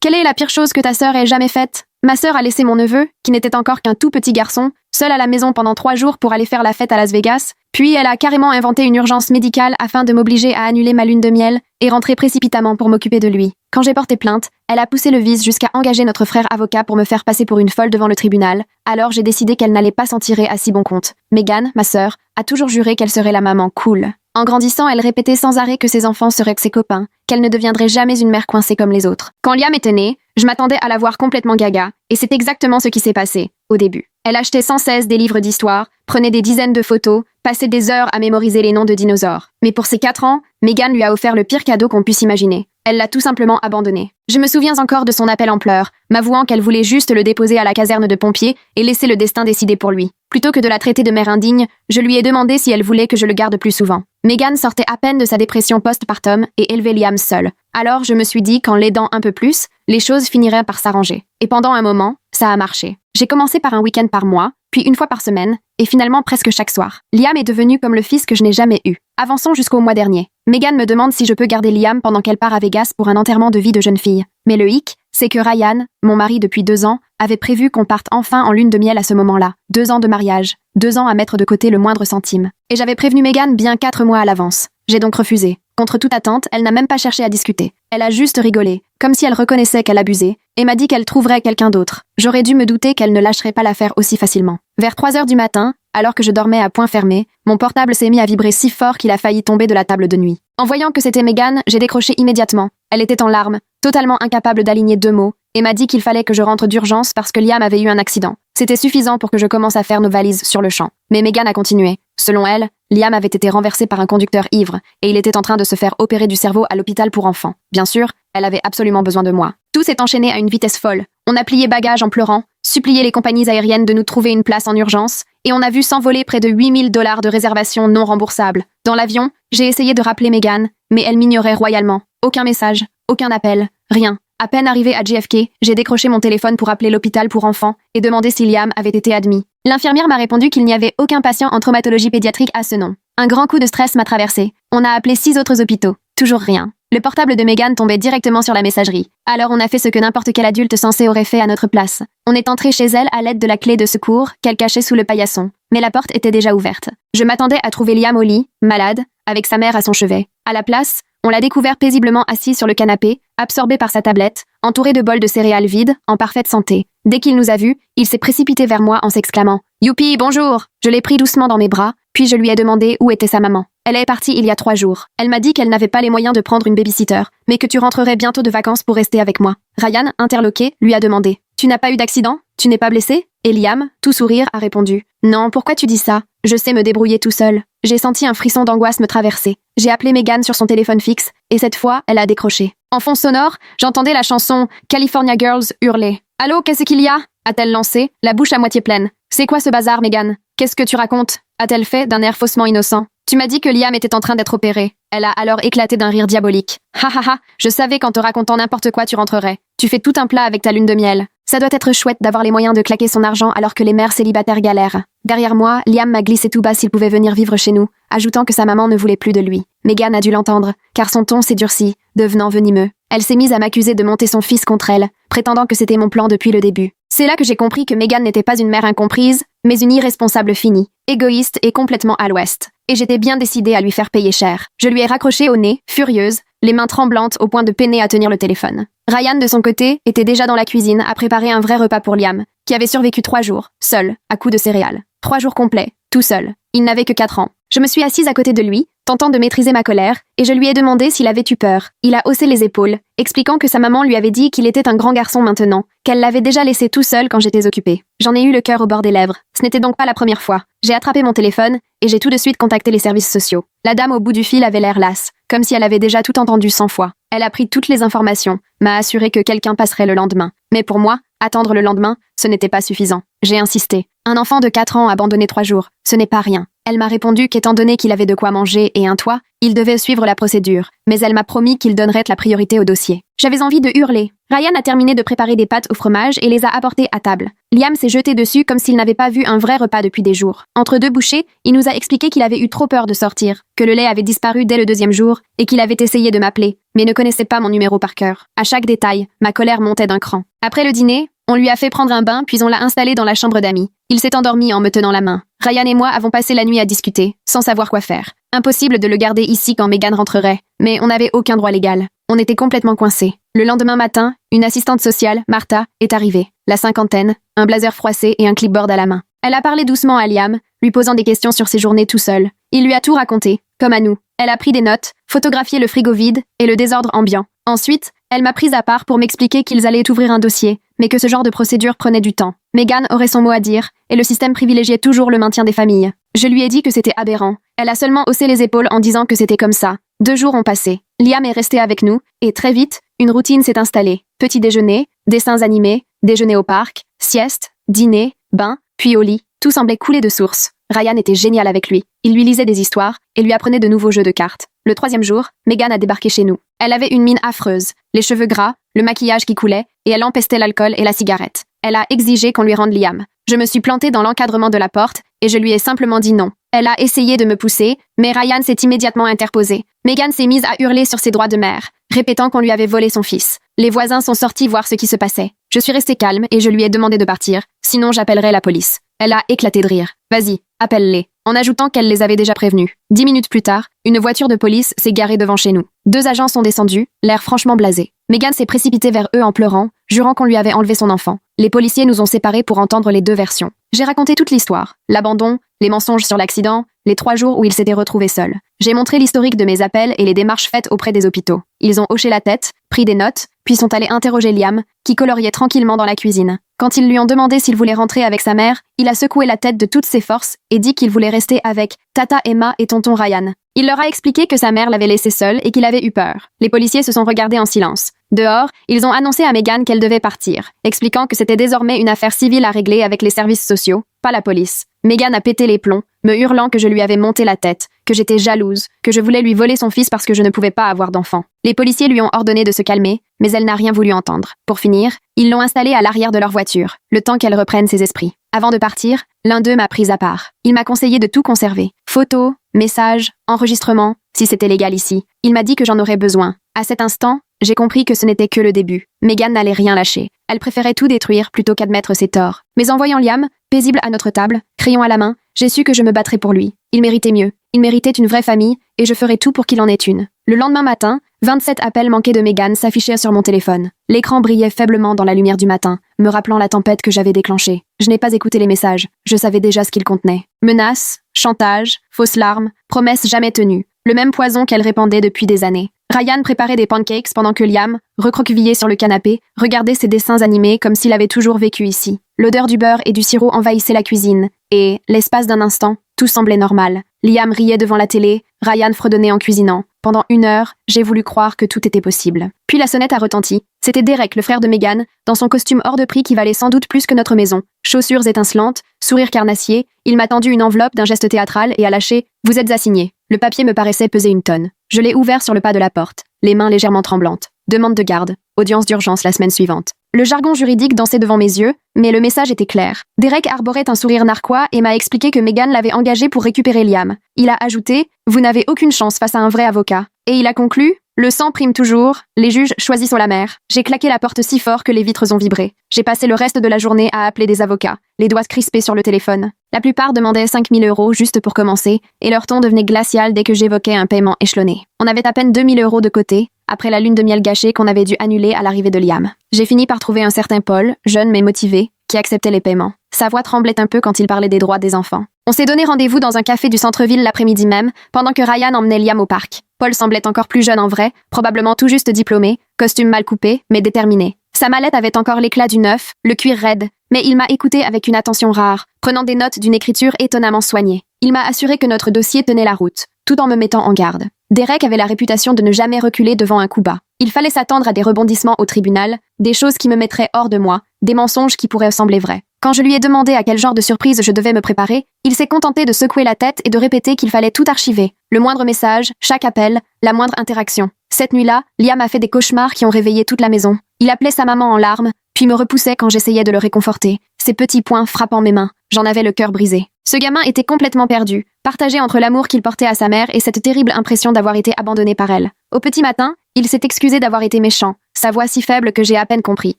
Quelle est la pire chose que ta sœur ait jamais faite? Ma sœur a laissé mon neveu, qui n'était encore qu'un tout petit garçon, seul à la maison pendant 3 jours pour aller faire la fête à Las Vegas, puis elle a carrément inventé une urgence médicale afin de m'obliger à annuler ma lune de miel et rentrer précipitamment pour m'occuper de lui. Quand j'ai porté plainte, elle a poussé le vice jusqu'à engager notre frère avocat pour me faire passer pour une folle devant le tribunal, alors j'ai décidé qu'elle n'allait pas s'en tirer à si bon compte. Megan, ma sœur, a toujours juré qu'elle serait la maman cool. En grandissant, elle répétait sans arrêt que ses enfants seraient que ses copains, qu'elle ne deviendrait jamais une mère coincée comme les autres. Quand Liam était né, je m'attendais à la voir complètement gaga, et c'est exactement ce qui s'est passé, au début. Elle achetait sans cesse des livres d'histoire, prenait des dizaines de photos, passait des heures à mémoriser les noms de dinosaures. Mais pour ses 4 ans, Megan lui a offert le pire cadeau qu'on puisse imaginer. Elle l'a tout simplement abandonné. Je me souviens encore de son appel en pleurs, m'avouant qu'elle voulait juste le déposer à la caserne de pompiers et laisser le destin décider pour lui. Plutôt que de la traiter de mère indigne, je lui ai demandé si elle voulait que je le garde plus souvent. Megan sortait à peine de sa dépression post-partum et élevait Liam seul. Alors je me suis dit qu'en l'aidant un peu plus, les choses finiraient par s'arranger. Et pendant un moment, ça a marché. J'ai commencé par un week-end par mois, puis une fois par semaine, et finalement presque chaque soir. Liam est devenu comme le fils que je n'ai jamais eu. Avançons jusqu'au mois dernier. Megan me demande si je peux garder Liam pendant qu'elle part à Vegas pour un enterrement de vie de jeune fille. Mais le hic, c'est que Ryan, mon mari depuis 2 ans, avait prévu qu'on parte enfin en lune de miel à ce moment-là. 2 ans de mariage, 2 ans à mettre de côté le moindre centime. Et j'avais prévenu Megan bien 4 mois à l'avance. J'ai donc refusé. Contre toute attente, elle n'a même pas cherché à discuter. Elle a juste rigolé, comme si elle reconnaissait qu'elle abusait, et m'a dit qu'elle trouverait quelqu'un d'autre. J'aurais dû me douter qu'elle ne lâcherait pas l'affaire aussi facilement. Vers 3 heures du matin, alors que je dormais à point fermé, mon portable s'est mis à vibrer si fort qu'il a failli tomber de la table de nuit. En voyant que c'était Megan, j'ai décroché immédiatement. Elle était en larmes, totalement incapable d'aligner 2 mots, et m'a dit qu'il fallait que je rentre d'urgence parce que Liam avait eu un accident. C'était suffisant pour que je commence à faire nos valises sur le champ. Mais Megan a continué. Selon elle, Liam avait été renversé par un conducteur ivre, et il était en train de se faire opérer du cerveau à l'hôpital pour enfants. Bien sûr, elle avait absolument besoin de moi. Tout s'est enchaîné à une vitesse folle. On a plié bagages en pleurant, supplié les compagnies aériennes de nous trouver une place en urgence, et on a vu s'envoler près de 8 000 $ de réservation non remboursables. Dans l'avion, j'ai essayé de rappeler Megan, mais elle m'ignorait royalement. Aucun message, aucun appel, rien. À peine arrivé à JFK, j'ai décroché mon téléphone pour appeler l'hôpital pour enfants et demander si Liam avait été admis. L'infirmière m'a répondu qu'il n'y avait aucun patient en traumatologie pédiatrique à ce nom. Un grand coup de stress m'a traversé. On a appelé 6 autres hôpitaux. Toujours rien. Le portable de Megan tombait directement sur la messagerie. Alors on a fait ce que n'importe quel adulte censé aurait fait à notre place. On est entré chez elle à l'aide de la clé de secours qu'elle cachait sous le paillasson. Mais la porte était déjà ouverte. Je m'attendais à trouver Liam au lit, malade, avec sa mère à son chevet. À la place, on l'a découvert paisiblement assis sur le canapé, absorbé par sa tablette, entouré de bols de céréales vides, en parfaite santé. Dès qu'il nous a vus, il s'est précipité vers moi en s'exclamant « Youpi, bonjour !» Je l'ai pris doucement dans mes bras, puis je lui ai demandé où était sa maman. Elle est partie il y a 3 jours. Elle m'a dit qu'elle n'avait pas les moyens de prendre une babysitter, mais que tu rentrerais bientôt de vacances pour rester avec moi. Ryan, interloqué, lui a demandé « Tu n'as pas eu d'accident? Tu n'es pas blessé ?» Et Liam, tout sourire, a répondu « Non, pourquoi tu dis ça? Je sais me débrouiller tout seul. » J'ai senti un frisson d'angoisse me traverser. J'ai appelé Megan sur son téléphone fixe, et cette fois, elle a décroché. En fond sonore, j'entendais la chanson California Girls hurler. « Allô, qu'est-ce qu'il y a ?» a-t-elle lancé, la bouche à moitié pleine. « C'est quoi ce bazar, Megan? Qu'est-ce que tu racontes ?» a-t-elle fait d'un air faussement innocent. « Tu m'as dit que Liam était en train d'être opéré. » Elle a alors éclaté d'un rire diabolique. « Ha ha ha, je savais qu'en te racontant n'importe quoi tu rentrerais. Tu fais tout un plat avec ta lune de miel. Ça doit être chouette d'avoir les moyens de claquer son argent alors que les mères célibataires galèrent. » Derrière moi, Liam m'a glissé tout bas s'il pouvait venir vivre chez nous, ajoutant que sa maman ne voulait plus de lui. Megan a dû l'entendre, car son ton s'est durci, devenant venimeux. Elle s'est mise à m'accuser de monter son fils contre elle, prétendant que c'était mon plan depuis le début. C'est là que j'ai compris que Megan n'était pas une mère incomprise, mais une irresponsable finie, égoïste et complètement à l'ouest. Et j'étais bien décidée à lui faire payer cher. Je lui ai raccroché au nez, furieuse, les mains tremblantes au point de peiner à tenir le téléphone. Ryan, de son côté, était déjà dans la cuisine à préparer un vrai repas pour Liam, qui avait survécu 3 jours, seul, à coups de céréales. 3 jours complets, tout seul. Il n'avait que 4 ans. Je me suis assise à côté de lui, tentant de maîtriser ma colère, et je lui ai demandé s'il avait eu peur. Il a haussé les épaules, expliquant que sa maman lui avait dit qu'il était un grand garçon maintenant, qu'elle l'avait déjà laissé tout seul quand j'étais occupée. J'en ai eu le cœur au bord des lèvres. Ce n'était donc pas la première fois. J'ai attrapé mon téléphone, et j'ai tout de suite contacté les services sociaux. La dame au bout du fil avait l'air lasse, comme si elle avait déjà tout entendu 100 fois. Elle a pris toutes les informations, m'a assuré que quelqu'un passerait le lendemain. Mais pour moi, attendre le lendemain, ce n'était pas suffisant. J'ai insisté. Un enfant de 4 ans abandonné 3 jours, ce n'est pas rien. Elle m'a répondu qu'étant donné qu'il avait de quoi manger et un toit, il devait suivre la procédure, mais elle m'a promis qu'il donnerait la priorité au dossier. J'avais envie de hurler. Ryan a terminé de préparer des pâtes au fromage et les a apportées à table. Liam s'est jeté dessus comme s'il n'avait pas vu un vrai repas depuis des jours. Entre 2 bouchées, il nous a expliqué qu'il avait eu trop peur de sortir, que le lait avait disparu dès le 2e jour et qu'il avait essayé de m'appeler, mais ne connaissait pas mon numéro par cœur. À chaque détail, ma colère montait d'un cran. Après le dîner, on lui a fait prendre un bain puis on l'a installé dans la chambre d'amis. Il s'est endormi en me tenant la main. Ryan et moi avons passé la nuit à discuter, sans savoir quoi faire. Impossible de le garder ici quand Megan rentrerait, mais on n'avait aucun droit légal. On était complètement coincés. Le lendemain matin, une assistante sociale, Martha, est arrivée. La cinquantaine, un blazer froissé et un clipboard à la main. Elle a parlé doucement à Liam, lui posant des questions sur ses journées tout seul. Il lui a tout raconté, comme à nous. Elle a pris des notes, photographié le frigo vide et le désordre ambiant. Ensuite, elle m'a prise à part pour m'expliquer qu'ils allaient ouvrir un dossier, mais que ce genre de procédure prenait du temps. Megan aurait son mot à dire, et le système privilégiait toujours le maintien des familles. Je lui ai dit que c'était aberrant. Elle a seulement haussé les épaules en disant que c'était comme ça. 2 jours ont passé. Liam est resté avec nous, et très vite, une routine s'est installée. Petit déjeuner, dessins animés, déjeuner au parc, sieste, dîner, bain, puis au lit. Tout semblait couler de source. Ryan était génial avec lui. Il lui lisait des histoires et lui apprenait de nouveaux jeux de cartes. Le 3e jour, Megan a débarqué chez nous. Elle avait une mine affreuse, les cheveux gras, le maquillage qui coulait, et elle empestait l'alcool et la cigarette. Elle a exigé qu'on lui rende Liam. Je me suis plantée dans l'encadrement de la porte et je lui ai simplement dit non. Elle a essayé de me pousser, mais Ryan s'est immédiatement interposé. Megan s'est mise à hurler sur ses droits de mère, répétant qu'on lui avait volé son fils. Les voisins sont sortis voir ce qui se passait. Je suis restée calme et je lui ai demandé de partir, sinon j'appellerai la police. Elle a éclaté de rire. Vas-y, appelle-les. En ajoutant qu'elle les avait déjà prévenus. 10 minutes plus tard, une voiture de police s'est garée devant chez nous. 2 agents sont descendus, l'air franchement blasé. Megan s'est précipitée vers eux en pleurant, jurant qu'on lui avait enlevé son enfant. Les policiers nous ont séparés pour entendre les 2 versions. J'ai raconté toute l'histoire. L'abandon, les mensonges sur l'accident, les 3 jours où il s'était retrouvé seul. J'ai montré l'historique de mes appels et les démarches faites auprès des hôpitaux. Ils ont hoché la tête, pris des notes, puis sont allés interroger Liam, qui coloriait tranquillement dans la cuisine. Quand ils lui ont demandé s'il voulait rentrer avec sa mère, il a secoué la tête de toutes ses forces et dit qu'il voulait rester avec Tata Emma et tonton Ryan. Il leur a expliqué que sa mère l'avait laissé seule et qu'il avait eu peur. Les policiers se sont regardés en silence. Dehors, ils ont annoncé à Megan qu'elle devait partir, expliquant que c'était désormais une affaire civile à régler avec les services sociaux, pas la police. Megan a pété les plombs, me hurlant que je lui avais monté la tête, que j'étais jalouse, que je voulais lui voler son fils parce que je ne pouvais pas avoir d'enfant. Les policiers lui ont ordonné de se calmer, mais elle n'a rien voulu entendre. Pour finir, ils l'ont installée à l'arrière de leur voiture, le temps qu'elle reprenne ses esprits. Avant de partir, l'un d'eux m'a prise à part. Il m'a conseillé de tout conserver. Photos, messages, enregistrements, si c'était légal ici. Il m'a dit que j'en aurais besoin. À cet instant, j'ai compris que ce n'était que le début. Megan n'allait rien lâcher. Elle préférait tout détruire plutôt qu'admettre ses torts. Mais en voyant Liam, paisible à notre table, crayon à la main, j'ai su que je me battrais pour lui. Il méritait mieux. Il méritait une vraie famille, et je ferai tout pour qu'il en ait une. Le lendemain matin, 27 appels manqués de Megan s'affichaient sur mon téléphone. L'écran brillait faiblement dans la lumière du matin, me rappelant la tempête que j'avais déclenchée. Je n'ai pas écouté les messages. Je savais déjà ce qu'ils contenaient. Menaces, chantage, fausses larmes, promesses jamais tenues. Le même poison qu'elle répandait depuis des années. Ryan préparait des pancakes pendant que Liam, recroquevillé sur le canapé, regardait ses dessins animés comme s'il avait toujours vécu ici. L'odeur du beurre et du sirop envahissait la cuisine, et, l'espace d'un instant, tout semblait normal. Liam riait devant la télé, Ryan fredonnait en cuisinant. Pendant 1 heure, j'ai voulu croire que tout était possible. Puis la sonnette a retenti. C'était Derek, le frère de Megan, dans son costume hors de prix qui valait sans doute plus que notre maison. Chaussures étincelantes, sourire carnassier, il m'a tendu une enveloppe d'un geste théâtral et a lâché « Vous êtes assigné ». Le papier me paraissait peser 1 tonne. Je l'ai ouvert sur le pas de la porte, les mains légèrement tremblantes. Demande de garde, audience d'urgence la semaine suivante. Le jargon juridique dansait devant mes yeux, mais le message était clair. Derek arborait un sourire narquois et m'a expliqué que Megan l'avait engagé pour récupérer Liam. Il a ajouté « Vous n'avez aucune chance face à un vrai avocat ». Et il a conclu « Le sang prime toujours, les juges choisissent la mère ». J'ai claqué la porte si fort que les vitres ont vibré. J'ai passé le reste de la journée à appeler des avocats, les doigts crispés sur le téléphone. La plupart demandaient 5 000 € juste pour commencer, et leur ton devenait glacial dès que j'évoquais un paiement échelonné. On avait à peine 2 000 € de côté, après la lune de miel gâchée qu'on avait dû annuler à l'arrivée de Liam. J'ai fini par trouver un certain Paul, jeune mais motivé, qui acceptait les paiements. Sa voix tremblait un peu quand il parlait des droits des enfants. On s'est donné rendez-vous dans un café du centre-ville l'après-midi même, pendant que Ryan emmenait Liam au parc. Paul semblait encore plus jeune en vrai, probablement tout juste diplômé, costume mal coupé, mais déterminé. Sa mallette avait encore l'éclat du neuf, le cuir raide, mais il m'a écouté avec une attention rare, prenant des notes d'une écriture étonnamment soignée. Il m'a assuré que notre dossier tenait la route, tout en me mettant en garde. Derek avait la réputation de ne jamais reculer devant un coup bas. Il fallait s'attendre à des rebondissements au tribunal, des choses qui me mettraient hors de moi, des mensonges qui pourraient sembler vrais. Quand je lui ai demandé à quel genre de surprise je devais me préparer, il s'est contenté de secouer la tête et de répéter qu'il fallait tout archiver. Le moindre message, chaque appel, la moindre interaction. Cette nuit-là, Liam a fait des cauchemars qui ont réveillé toute la maison. Il appelait sa maman en larmes, puis me repoussait quand j'essayais de le réconforter. Ses petits poings frappant mes mains, j'en avais le cœur brisé. Ce gamin était complètement perdu, partagé entre l'amour qu'il portait à sa mère et cette terrible impression d'avoir été abandonné par elle. Au petit matin, il s'est excusé d'avoir été méchant, sa voix si faible que j'ai à peine compris.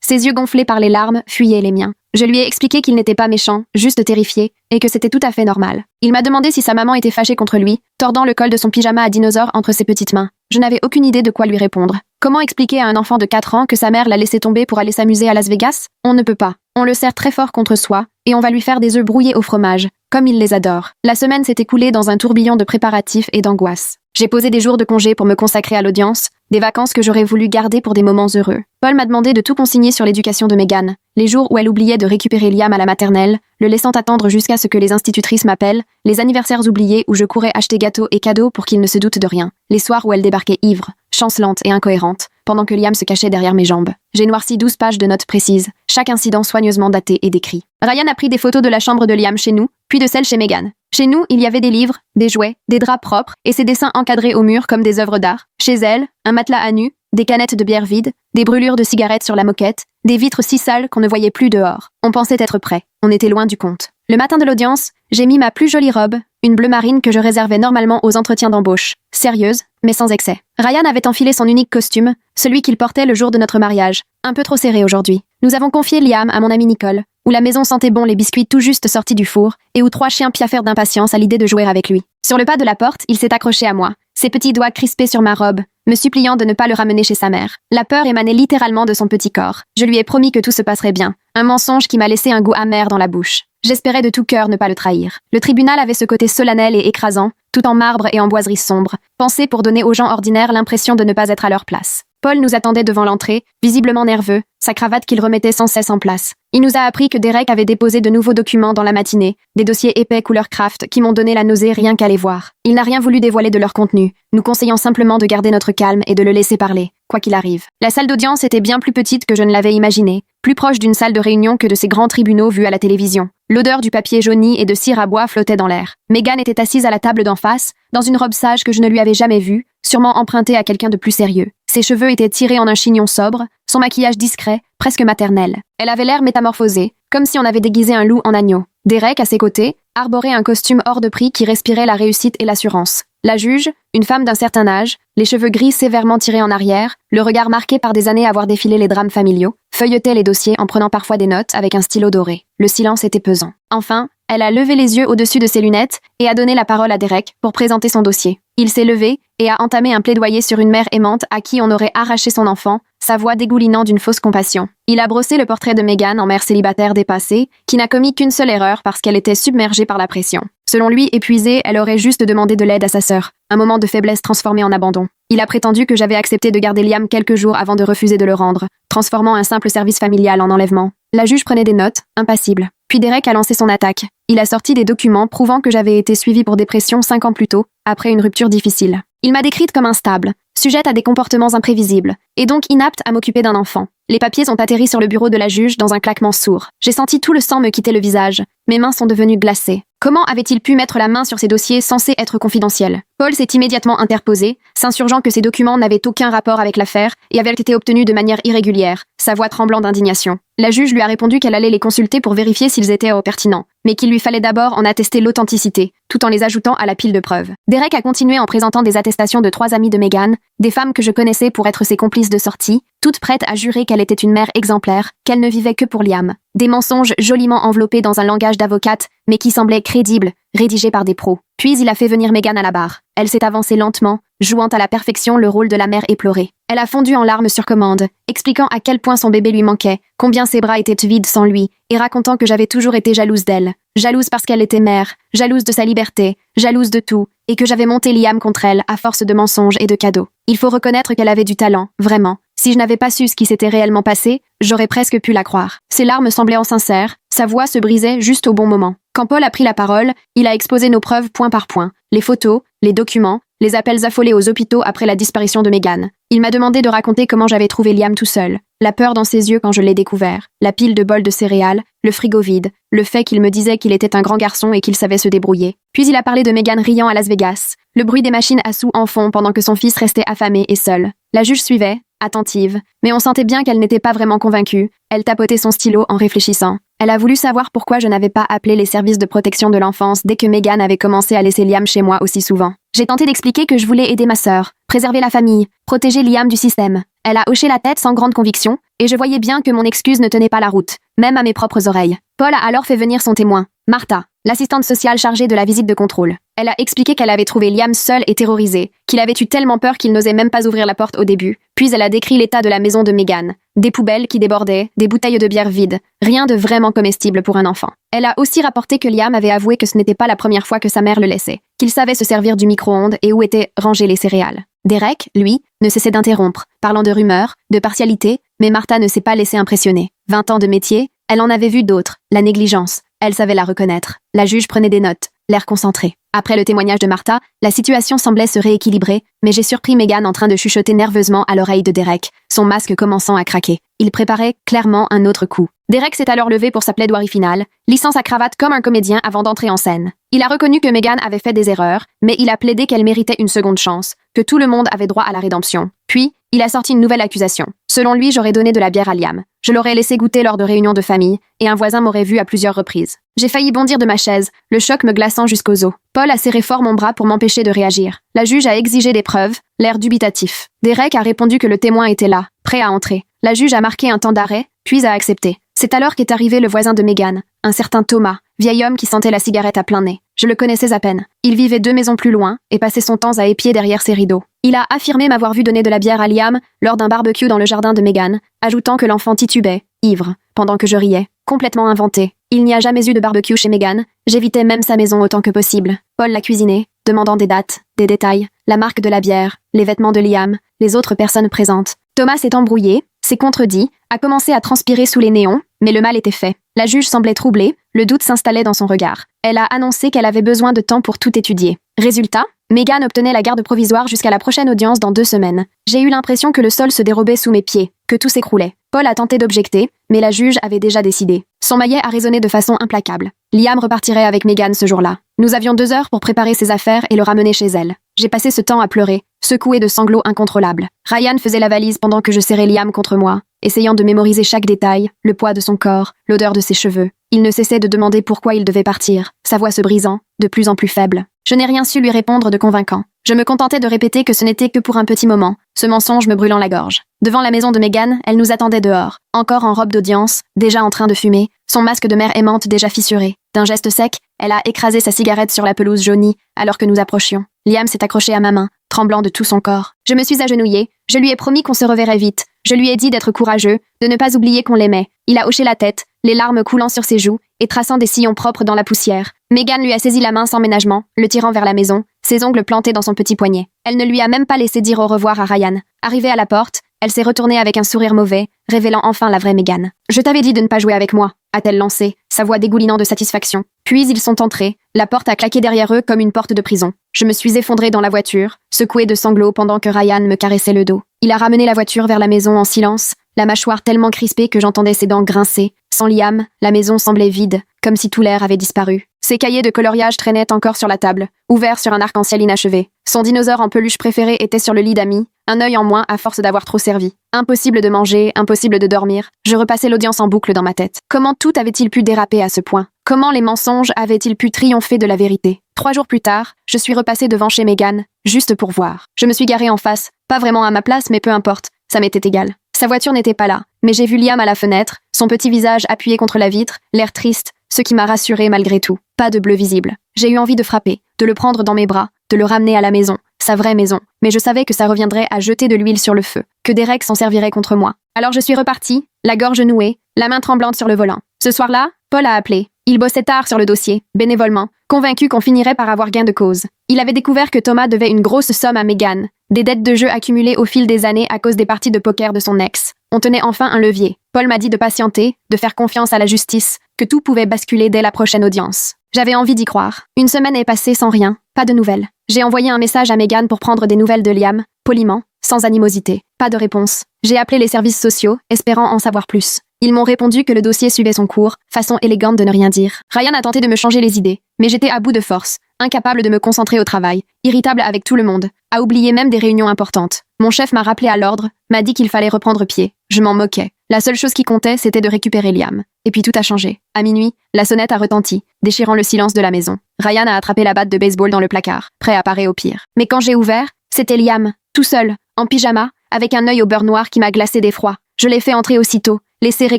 Ses yeux gonflés par les larmes fuyaient les miens. Je lui ai expliqué qu'il n'était pas méchant, juste terrifié, et que c'était tout à fait normal. Il m'a demandé si sa maman était fâchée contre lui, tordant le col de son pyjama à dinosaure entre ses petites mains. Je n'avais aucune idée de quoi lui répondre. Comment expliquer à un enfant de 4 ans que sa mère l'a laissé tomber pour aller s'amuser à Las Vegas? On ne peut pas. On le serre très fort contre soi, et on va lui faire des œufs brouillés au fromage, comme il les adore. La semaine s'est écoulée dans un tourbillon de préparatifs et d'angoisse. J'ai posé des jours de congé pour me consacrer à l'audience, des vacances que j'aurais voulu garder pour des moments heureux. Paul m'a demandé de tout consigner sur l'éducation de Megan. Les jours où elle oubliait de récupérer Liam à la maternelle, le laissant attendre jusqu'à ce que les institutrices m'appellent, les anniversaires oubliés où je courais acheter gâteaux et cadeaux pour qu'il ne se doute de rien, les soirs où elle débarquait ivre, chancelante et incohérente, pendant que Liam se cachait derrière mes jambes. J'ai noirci 12 pages de notes précises, chaque incident soigneusement daté et décrit. Ryan a pris des photos de la chambre de Liam chez nous, puis de celle chez Megan. Chez nous, il y avait des livres, des jouets, des draps propres et ses dessins encadrés au mur comme des œuvres d'art. Chez elle, un matelas à nu, des canettes de bière vides, des brûlures de cigarettes sur la moquette, des vitres si sales qu'on ne voyait plus dehors. On pensait être prêt. On était loin du compte. Le matin de l'audience, j'ai mis ma plus jolie robe, une bleu marine que je réservais normalement aux entretiens d'embauche. Sérieuse, mais sans excès. Ryan avait enfilé son unique costume, celui qu'il portait le jour de notre mariage. Un peu trop serré aujourd'hui. Nous avons confié Liam à mon amie Nicole, où la maison sentait bon les biscuits tout juste sortis du four, et où 3 chiens piaffèrent d'impatience à l'idée de jouer avec lui. Sur le pas de la porte, il s'est accroché à moi, ses petits doigts crispés sur ma robe, me suppliant de ne pas le ramener chez sa mère. La peur émanait littéralement de son petit corps. Je lui ai promis que tout se passerait bien. Un mensonge qui m'a laissé un goût amer dans la bouche. J'espérais de tout cœur ne pas le trahir. Le tribunal avait ce côté solennel et écrasant, tout en marbre et en boiserie sombre, pensé pour donner aux gens ordinaires l'impression de ne pas être à leur place. Paul nous attendait devant l'entrée, visiblement nerveux, sa cravate qu'il remettait sans cesse en place. Il nous a appris que Derek avait déposé de nouveaux documents dans la matinée, des dossiers épais couleur craft qui m'ont donné la nausée rien qu'à les voir. Il n'a rien voulu dévoiler de leur contenu, nous conseillant simplement de garder notre calme et de le laisser parler, quoi qu'il arrive. La salle d'audience était bien plus petite que je ne l'avais imaginé, plus proche d'une salle de réunion que de ces grands tribunaux vus à la télévision. L'odeur du papier jauni et de cire à bois flottait dans l'air. Megan était assise à la table d'en face, dans une robe sage que je ne lui avais jamais vue, sûrement empruntée à quelqu'un de plus sérieux. Ses cheveux étaient tirés en un chignon sobre, son maquillage discret, presque maternel. Elle avait l'air métamorphosée, comme si on avait déguisé un loup en agneau. Derek, à ses côtés, arborait un costume hors de prix qui respirait la réussite et l'assurance. La juge, une femme d'un certain âge, les cheveux gris sévèrement tirés en arrière, le regard marqué par des années à avoir défilé les drames familiaux, feuilletait les dossiers en prenant parfois des notes avec un stylo doré. Le silence était pesant. Enfin, elle a levé les yeux au-dessus de ses lunettes et a donné la parole à Derek pour présenter son dossier. Il s'est levé et a entamé un plaidoyer sur une mère aimante à qui on aurait arraché son enfant, sa voix dégoulinant d'une fausse compassion. Il a brossé le portrait de Megan en mère célibataire dépassée, qui n'a commis qu'une seule erreur parce qu'elle était submergée par la pression. Selon lui, épuisée, elle aurait juste demandé de l'aide à sa sœur, un moment de faiblesse transformé en abandon. Il a prétendu que j'avais accepté de garder Liam quelques jours avant de refuser de le rendre, transformant un simple service familial en enlèvement. La juge prenait des notes, impassible. Puis Derek a lancé son attaque. Il a sorti des documents prouvant que j'avais été suivie pour dépression 5 ans plus tôt, après une rupture difficile. Il m'a décrite comme instable, sujette à des comportements imprévisibles, et donc inapte à m'occuper d'un enfant. Les papiers ont atterri sur le bureau de la juge dans un claquement sourd. J'ai senti tout le sang me quitter le visage. Mes mains sont devenues glacées. Comment avait-il pu mettre la main sur ces dossiers censés être confidentiels? Paul s'est immédiatement interposé, s'insurgeant que ces documents n'avaient aucun rapport avec l'affaire et avaient été obtenus de manière irrégulière, sa voix tremblant d'indignation. La juge lui a répondu qu'elle allait les consulter pour vérifier s'ils étaient pertinents, mais qu'il lui fallait d'abord en attester l'authenticité, tout en les ajoutant à la pile de preuves. Derek a continué en présentant des attestations de 3 amies de Megan, des femmes que je connaissais pour être ses complices de sortie, toutes prêtes à jurer qu'elle était une mère exemplaire, qu'elle ne vivait que pour Liam. Des mensonges joliment enveloppés dans un langage d'avocate, mais qui semblaient crédibles, rédigés par des pros. Puis il a fait venir Megan à la barre. Elle s'est avancée lentement, jouant à la perfection le rôle de la mère éplorée. Elle a fondu en larmes sur commande, expliquant à quel point son bébé lui manquait, combien ses bras étaient vides sans lui, et racontant que j'avais toujours été jalouse d'elle. Jalouse parce qu'elle était mère, jalouse de sa liberté, jalouse de tout, et que j'avais monté Liam contre elle à force de mensonges et de cadeaux. Il faut reconnaître qu'elle avait du talent, vraiment. Si je n'avais pas su ce qui s'était réellement passé, j'aurais presque pu la croire. Ses larmes semblaient insincères, sa voix se brisait juste au bon moment. Quand Paul a pris la parole, il a exposé nos preuves point par point, les photos, les documents, les appels affolés aux hôpitaux après la disparition de Megan. Il m'a demandé de raconter comment j'avais trouvé Liam tout seul, la peur dans ses yeux quand je l'ai découvert, la pile de bols de céréales, le frigo vide, le fait qu'il me disait qu'il était un grand garçon et qu'il savait se débrouiller. Puis il a parlé de Megan riant à Las Vegas, le bruit des machines à sous en fond pendant que son fils restait affamé et seul. La juge suivait, attentive, mais on sentait bien qu'elle n'était pas vraiment convaincue. Elle tapotait son stylo en réfléchissant. Elle a voulu savoir pourquoi je n'avais pas appelé les services de protection de l'enfance dès que Megan avait commencé à laisser Liam chez moi aussi souvent. J'ai tenté d'expliquer que je voulais aider ma sœur, préserver la famille, protéger Liam du système. Elle a hoché la tête sans grande conviction, et je voyais bien que mon excuse ne tenait pas la route, même à mes propres oreilles. Paul a alors fait venir son témoin, Martha, l'assistante sociale chargée de la visite de contrôle. Elle a expliqué qu'elle avait trouvé Liam seul et terrorisé, qu'il avait eu tellement peur qu'il n'osait même pas ouvrir la porte au début, puis elle a décrit l'état de la maison de Megan. Des poubelles qui débordaient, des bouteilles de bière vides, rien de vraiment comestible pour un enfant. Elle a aussi rapporté que Liam avait avoué que ce n'était pas la première fois que sa mère le laissait, qu'il savait se servir du micro-ondes et où étaient rangées les céréales. Derek, lui, ne cessait d'interrompre, parlant de rumeurs, de partialité, mais Martha ne s'est pas laissée impressionner. 20 ans de métier, elle en avait vu d'autres, la négligence. Elle savait la reconnaître. La juge prenait des notes, l'air concentré. Après le témoignage de Martha, la situation semblait se rééquilibrer, mais j'ai surpris Megan en train de chuchoter nerveusement à l'oreille de Derek, son masque commençant à craquer. Il préparait clairement un autre coup. Derek s'est alors levé pour sa plaidoirie finale, lissant sa cravate comme un comédien avant d'entrer en scène. Il a reconnu que Megan avait fait des erreurs, mais il a plaidé qu'elle méritait une seconde chance, que tout le monde avait droit à la rédemption. Puis, il a sorti une nouvelle accusation. Selon lui, j'aurais donné de la bière à Liam. Je l'aurais laissé goûter lors de réunions de famille, et un voisin m'aurait vu à plusieurs reprises. J'ai failli bondir de ma chaise, le choc me glaçant jusqu'aux os. Paul a serré fort mon bras pour m'empêcher de réagir. La juge a exigé des preuves, l'air dubitatif. Derek a répondu que le témoin était là, prêt à entrer. La juge a marqué un temps d'arrêt, puis a accepté. C'est alors qu'est arrivé le voisin de Megan, un certain Thomas, vieil homme qui sentait la cigarette à plein nez. Je le connaissais à peine. Il vivait 2 maisons plus loin et passait son temps à épier derrière ses rideaux. Il a affirmé m'avoir vu donner de la bière à Liam lors d'un barbecue dans le jardin de Megan, ajoutant que l'enfant titubait, ivre, pendant que je riais. Complètement inventé. Il n'y a jamais eu de barbecue chez Megan. J'évitais même sa maison autant que possible. Paul l'a cuisiné, demandant des dates, des détails, la marque de la bière, les vêtements de Liam, les autres personnes présentes. Thomas s'est embrouillé, s'est contredit, a commencé à transpirer sous les néons, mais le mal était fait. La juge semblait troublée, le doute s'installait dans son regard. Elle a annoncé qu'elle avait besoin de temps pour tout étudier. Résultat, Megan obtenait la garde provisoire jusqu'à la prochaine audience dans 2 semaines. J'ai eu l'impression que le sol se dérobait sous mes pieds, que tout s'écroulait. Paul a tenté d'objecter, mais la juge avait déjà décidé. Son maillet a résonné de façon implacable. Liam repartirait avec Megan ce jour-là. Nous avions 2 heures pour préparer ses affaires et le ramener chez elle. J'ai passé ce temps à pleurer, secoué de sanglots incontrôlables. Ryan faisait la valise pendant que je serrais Liam contre moi, essayant de mémoriser chaque détail, le poids de son corps, l'odeur de ses cheveux. Il ne cessait de demander pourquoi il devait partir, sa voix se brisant, de plus en plus faible. Je n'ai rien su lui répondre de convaincant. Je me contentais de répéter que ce n'était que pour un petit moment, ce mensonge me brûlant la gorge. Devant la maison de Megan, elle nous attendait dehors, encore en robe d'audience, déjà en train de fumer, son masque de mère aimante déjà fissuré. D'un geste sec, elle a écrasé sa cigarette sur la pelouse jaunie alors que nous approchions. Liam s'est accroché à ma main, tremblant de tout son corps. Je me suis agenouillée, je lui ai promis qu'on se reverrait vite. Je lui ai dit d'être courageux, de ne pas oublier qu'on l'aimait. Il a hoché la tête, les larmes coulant sur ses joues et traçant des sillons propres dans la poussière. Megan lui a saisi la main sans ménagement, le tirant vers la maison, ses ongles plantés dans son petit poignet. Elle ne lui a même pas laissé dire au revoir à Ryan. Arrivée à la porte, elle s'est retournée avec un sourire mauvais, révélant enfin la vraie Megan. « Je t'avais dit de ne pas jouer avec moi », a-t-elle lancé, sa voix dégoulinant de satisfaction. Puis ils sont entrés, la porte a claqué derrière eux comme une porte de prison. Je me suis effondrée dans la voiture, secouée de sanglots pendant que Ryan me caressait le dos. Il a ramené la voiture vers la maison en silence, la mâchoire tellement crispée que j'entendais ses dents grincer. Sans Liam, la maison semblait vide, comme si tout l'air avait disparu. Ses cahiers de coloriage traînaient encore sur la table, ouverts sur un arc-en-ciel inachevé. Son dinosaure en peluche préféré était sur le lit d'amis, un œil en moins à force d'avoir trop servi. Impossible de manger, impossible de dormir. Je repassais l'audience en boucle dans ma tête. Comment tout avait-il pu déraper à ce point? Comment les mensonges avaient-ils pu triompher de la vérité? 3 jours plus tard, je suis repassée devant chez Megan, juste pour voir. Je me suis garée en face, pas vraiment à ma place, mais peu importe, ça m'était égal. Sa voiture n'était pas là, mais j'ai vu Liam à la fenêtre, son petit visage appuyé contre la vitre, l'air triste, ce qui m'a rassurée malgré tout. Pas de bleu visible. J'ai eu envie de frapper, de le prendre dans mes bras, de le ramener à la maison, sa vraie maison, mais je savais que ça reviendrait à jeter de l'huile sur le feu, que Derek s'en servirait contre moi. Alors je suis repartie, la gorge nouée, la main tremblante sur le volant. Ce soir-là, Paul a appelé. Il bossait tard sur le dossier, bénévolement, convaincu qu'on finirait par avoir gain de cause. Il avait découvert que Thomas devait une grosse somme à Megan, des dettes de jeu accumulées au fil des années à cause des parties de poker de son ex. On tenait enfin un levier. Paul m'a dit de patienter, de faire confiance à la justice, que tout pouvait basculer dès la prochaine audience. J'avais envie d'y croire. Une semaine est passée sans rien, pas de nouvelles. J'ai envoyé un message à Megan pour prendre des nouvelles de Liam, poliment, sans animosité. Pas de réponse. J'ai appelé les services sociaux, espérant en savoir plus. Ils m'ont répondu que le dossier suivait son cours, façon élégante de ne rien dire. Ryan a tenté de me changer les idées, mais j'étais à bout de force, incapable de me concentrer au travail, irritable avec tout le monde, à oublier même des réunions importantes. Mon chef m'a rappelé à l'ordre, m'a dit qu'il fallait reprendre pied. Je m'en moquais. La seule chose qui comptait, c'était de récupérer Liam. Et puis tout a changé. À minuit, la sonnette a retenti, déchirant le silence de la maison. Ryan a attrapé la batte de baseball dans le placard, prêt à parer au pire. Mais quand j'ai ouvert, c'était Liam, tout seul, en pyjama, avec un œil au beurre noir qui m'a glacé d'effroi. Je l'ai fait entrer aussitôt, les serrer